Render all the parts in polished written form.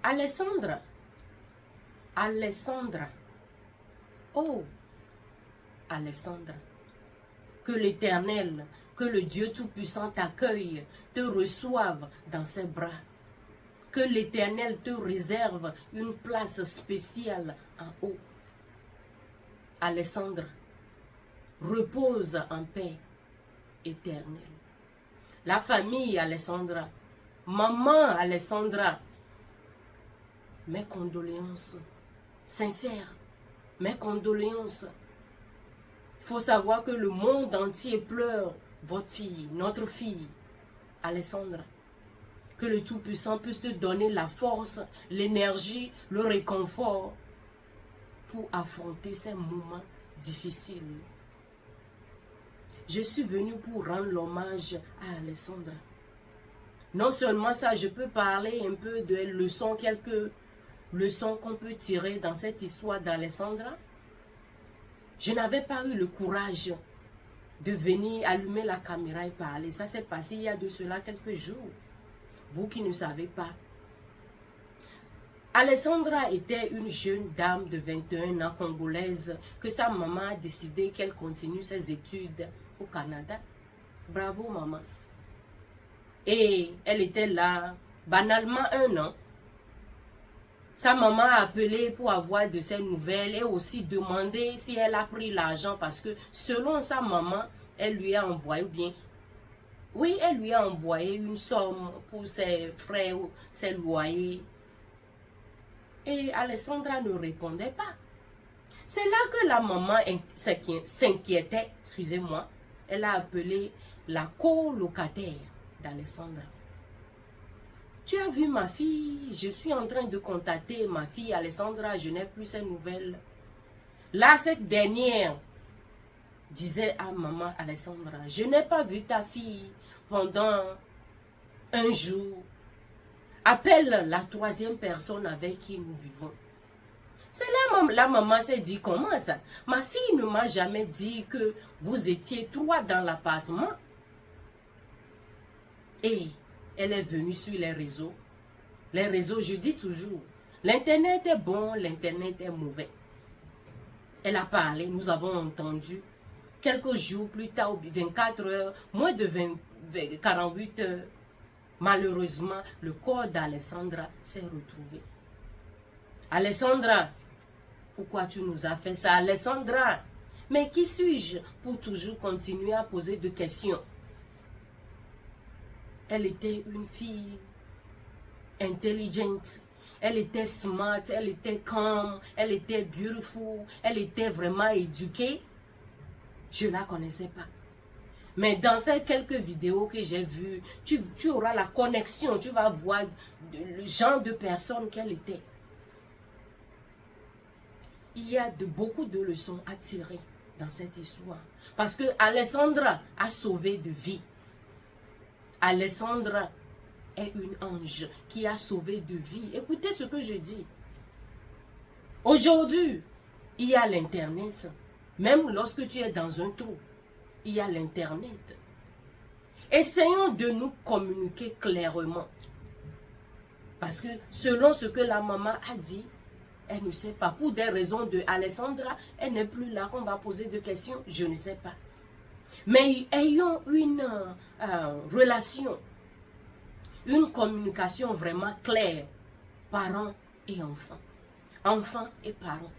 Alessandra, Alessandra, oh, Alessandra, que l'Éternel, que le Dieu Tout-Puissant t'accueille, te reçoive dans ses bras. Que l'Éternel te réserve une place spéciale en haut. Alessandra, repose en paix éternelle. La famille Alessandra, maman Alessandra, mes condoléances sincères, mes condoléances. Il faut savoir que le monde entier pleure votre fille, notre fille, Alessandra. Que le Tout-Puissant puisse te donner la force, l'énergie, le réconfort pour affronter ces moments difficiles. Je suis venue pour rendre l'hommage à Alessandra. Non seulement ça, je peux parler un peu de leçons, quelques leçons qu'on peut tirer dans cette histoire d'Alessandra. Je n'avais pas eu le courage de venir allumer la caméra et parler. Ça s'est passé il y a de cela quelques jours. Vous qui ne savez pas. Alessandra était une jeune dame de 21 ans congolaise que sa maman a décidé qu'elle continue ses études au Canada. Bravo maman. Et elle était là banalement 1 an. Sa maman a appelé pour avoir de ses nouvelles et aussi demandé si elle a pris l'argent parce que selon sa maman, elle lui a envoyé, ou bien, oui, elle lui a envoyé une somme pour ses frais, ses loyers. Et Alessandra ne répondait pas. C'est là que la maman s'inquiétait, excusez-moi. Elle a appelé la colocataire d'Alessandra. Tu as vu ma fille, je suis en train de contacter ma fille Alessandra, je n'ai plus ses nouvelles. Là, cette dernière disait à maman Alessandra, je n'ai pas vu ta fille pendant un jour. Appelle la 3e personne avec qui nous vivons. C'est là la maman s'est dit, comment ça? Ma fille ne m'a jamais dit que vous étiez 3 dans l'appartement. Et elle est venue sur les réseaux. Les réseaux, je dis toujours, l'internet est bon, l'internet est mauvais. Elle a parlé, nous avons entendu. Quelques jours plus tard, 24 heures, moins de 48 heures, malheureusement, le corps d'Alessandra s'est retrouvé. Alessandra, pourquoi tu nous as fait ça? Alessandra, mais qui suis-je pour toujours continuer à poser des questions? Elle était une fille intelligente, elle était smart, elle était calm, elle était beautiful, elle était vraiment éduquée. Je ne la connaissais pas. Mais dans ces quelques vidéos que j'ai vues, tu auras la connexion, tu vas voir le genre de personne qu'elle était. Il y a beaucoup de leçons à tirer dans cette histoire. Parce que Alessandra a sauvé de vie. Alessandra est une ange qui a sauvé de vie. Écoutez ce que je dis. Aujourd'hui, il y a l'Internet. Même lorsque tu es dans un trou, il y a l'Internet. Essayons de nous communiquer clairement. Parce que selon ce que la maman a dit, elle ne sait pas. Pour des raisons de Alessandra, elle n'est plus là qu'on va poser des questions. Je ne sais pas. Mais ayons une relation, une communication vraiment claire, parents et enfants, enfants et parents.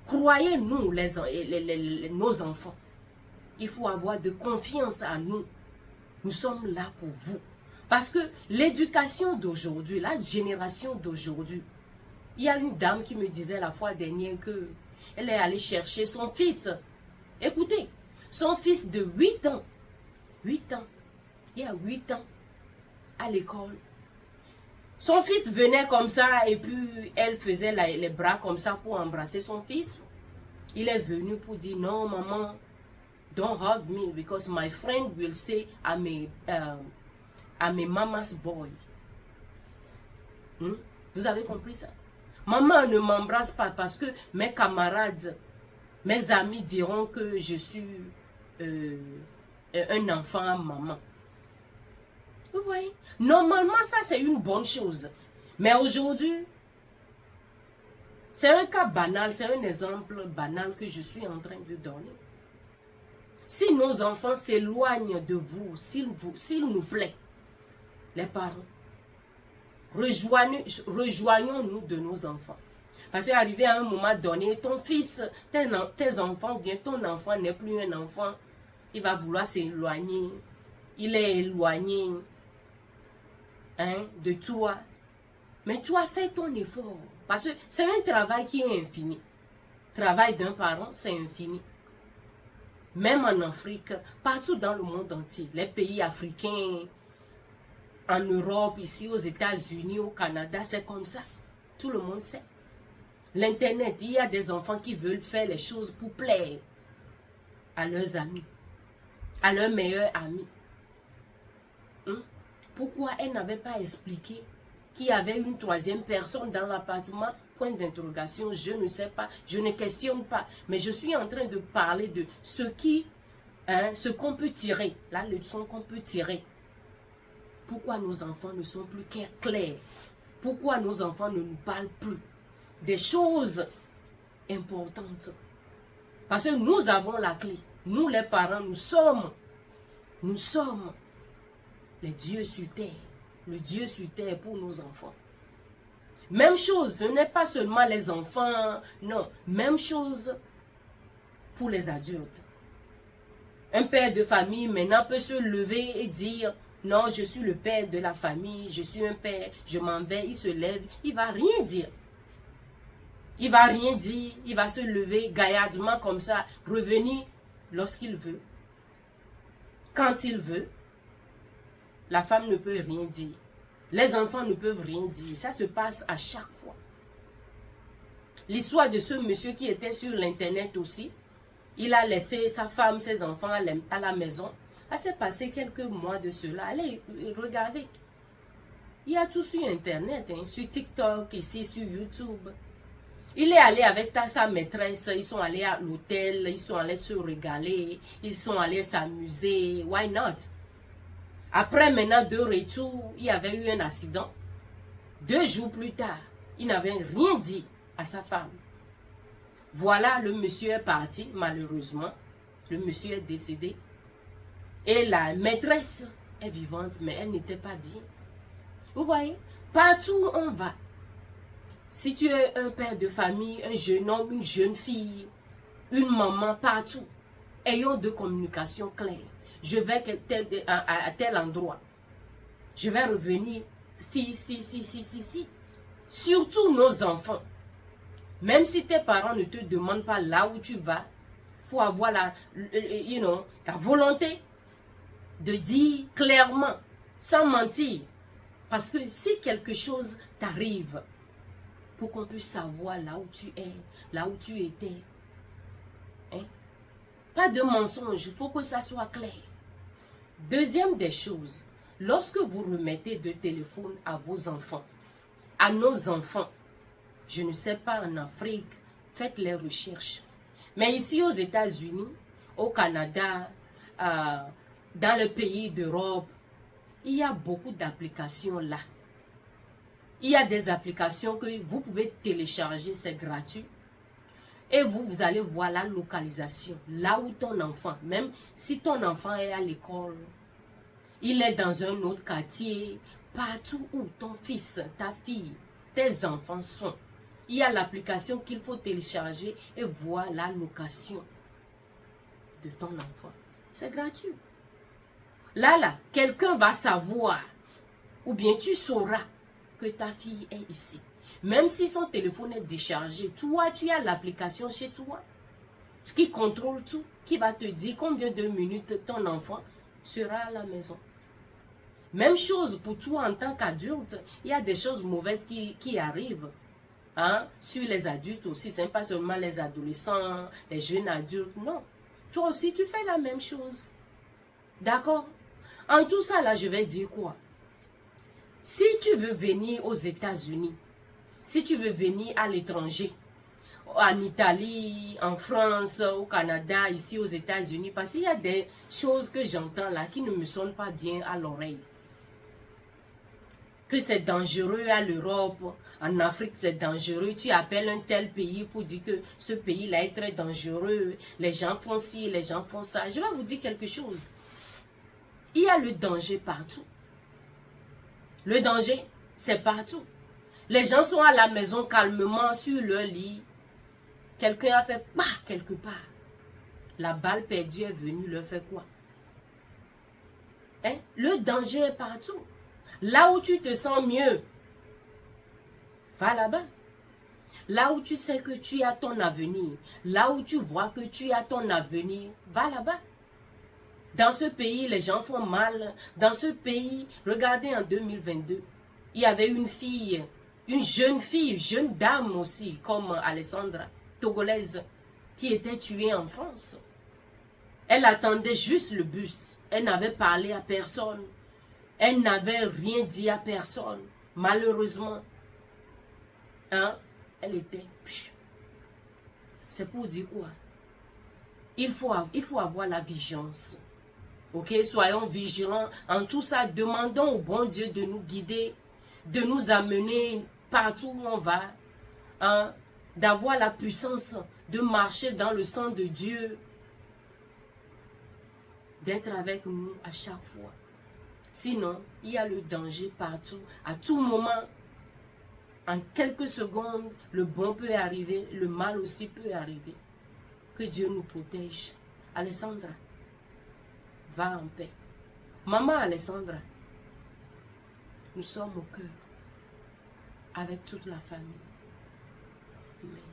Croyez-nous, nos enfants. Il faut avoir de confiance en nous. Nous sommes là pour vous. Parce que l'éducation d'aujourd'hui, la génération d'aujourd'hui, il y a une dame qui me disait la fois dernière qu'elle est allée chercher son fils. Écoutez, son fils de 8 ans, 8 ans, il y a 8 ans, à l'école. Son fils venait comme ça et puis elle faisait les bras comme ça pour embrasser son fils. Il est venu pour dire, non maman, don't hug me because my friend will say I'm a mama's boy. Vous avez compris ça? Maman ne m'embrasse pas parce que mes camarades, mes amis diront que je suis un enfant à maman. Vous voyez? Normalement, ça c'est une bonne chose. Mais aujourd'hui, c'est un cas banal, c'est un exemple banal que je suis en train de donner. Si nos enfants s'éloignent de vous, s'il nous plaît, les parents, rejoignons-nous de nos enfants. Parce qu'arrivé à un moment donné, ton fils, tes enfants, ou bien ton enfant n'est plus un enfant, il va vouloir s'éloigner. Il est éloigné de toi. Mais tu as fait ton effort. Parce que c'est un travail qui est infini. Le travail d'un parent, c'est infini. Même en Afrique, partout dans le monde entier, les pays africains, en Europe, ici aux États-Unis, au Canada, c'est comme ça. Tout le monde sait. L'Internet, il y a des enfants qui veulent faire les choses pour plaire à leurs amis, à leurs meilleurs amis. Pourquoi elle n'avait pas expliqué qu'il y avait une troisième personne dans l'appartement? Point d'interrogation, je ne sais pas, je ne questionne pas. Mais je suis en train de parler de ce qu'on peut tirer, la leçon qu'on peut tirer. Pourquoi nos enfants ne sont plus clairs? Pourquoi nos enfants ne nous parlent plus des choses importantes? Parce que nous avons la clé. Nous les parents, nous sommes les dieux sur terre. Le Dieu sur terre pour nos enfants. Même chose, ce n'est pas seulement les enfants, non. Même chose pour les adultes. Un père de famille maintenant peut se lever et dire non, je suis le père de la famille, je suis un père, je m'en vais, il se lève, il va rien dire. Il va rien dire, il va se lever gaillardement comme ça, revenir lorsqu'il veut. Quand il veut, la femme ne peut rien dire. Les enfants ne peuvent rien dire. Ça se passe à chaque fois. L'histoire de ce monsieur qui était sur l'internet aussi, il a laissé sa femme, ses enfants à la maison. Ça s'est passé quelques mois de cela. Allez, regardez. Il y a tout sur internet, sur TikTok, ici, sur YouTube. Il est allé avec sa maîtresse, ils sont allés à l'hôtel, ils sont allés se régaler, ils sont allés s'amuser. Why not? Après, maintenant, de retour, il y avait eu un accident. 2 jours plus tard, il n'avait rien dit à sa femme. Voilà, le monsieur est parti, malheureusement. Le monsieur est décédé. Et la maîtresse est vivante, mais elle n'était pas bien. Vous voyez, partout où on va, si tu es un père de famille, un jeune homme, une jeune fille, une maman, partout, ayons de communication claire. Je vais à tel endroit. Je vais revenir. Si. Surtout nos enfants. Même si tes parents ne te demandent pas là où tu vas, il faut avoir la volonté de dire clairement, sans mentir. Parce que si quelque chose t'arrive, pour qu'on puisse savoir là où tu es, là où tu étais. Pas de mensonge, il faut que ça soit clair. Deuxième des choses, lorsque vous remettez de téléphone à vos enfants, à nos enfants, je ne sais pas en Afrique, faites les recherches. Mais ici aux États-Unis, au Canada, dans les pays d'Europe, il y a beaucoup d'applications là. Il y a des applications que vous pouvez télécharger, c'est gratuit. Et vous allez voir la localisation, là où ton enfant, même si ton enfant est à l'école, il est dans un autre quartier, partout où ton fils, ta fille, tes enfants sont. Il y a l'application qu'il faut télécharger et voir la location de ton enfant. C'est gratuit. Là, quelqu'un va savoir, ou bien tu sauras que ta fille est ici. Même si son téléphone est déchargé, toi, tu as l'application chez toi qui contrôle tout, qui va te dire combien de minutes ton enfant sera à la maison. Même chose pour toi en tant qu'adulte, il y a des choses mauvaises qui arrivent. Sur les adultes aussi, ce n'est pas seulement les adolescents, les jeunes adultes, non. Toi aussi, tu fais la même chose. D'accord? En tout ça, là, je vais dire quoi? Si tu veux venir aux États-Unis, si tu veux venir à l'étranger, en Italie, en France, au Canada, ici aux États-Unis, parce qu'il y a des choses que j'entends là qui ne me sonnent pas bien à l'oreille. que c'est dangereux à l'Europe, en Afrique c'est dangereux, tu appelles un tel pays pour dire que ce pays-là est très dangereux, les gens font ci, les gens font ça. Je vais vous dire quelque chose. Il y a le danger partout. Le danger, c'est partout. Les gens sont à la maison calmement sur leur lit. Quelqu'un a fait bah quelque part. La balle perdue est venue, leur fait quoi? Hein? Le danger est partout. Là où tu te sens mieux, va là-bas. Là où tu sais que tu as ton avenir, là où tu vois que tu as ton avenir, va là-bas. Dans ce pays, les gens font mal. Dans ce pays, regardez en 2022, il y avait une fille, une jeune dame aussi, comme Alessandra, togolaise, qui était tuée en France. Elle attendait juste le bus. Elle n'avait parlé à personne. Elle n'avait rien dit à personne. Malheureusement, hein, elle était... C'est pour dire quoi? Il faut avoir la vigilance. Ok, soyons vigilants en tout ça. Demandons au bon Dieu de nous guider, de nous amener partout où on va, hein, d'avoir la puissance de marcher dans le sang de Dieu, d'être avec nous à chaque fois. Sinon, il y a le danger partout, à tout moment. En quelques secondes, le bon peut arriver, le mal aussi peut arriver. Que Dieu nous protège. Alessandra, va en paix. Maman Alessandra, nous sommes au cœur avec toute la famille. Amen.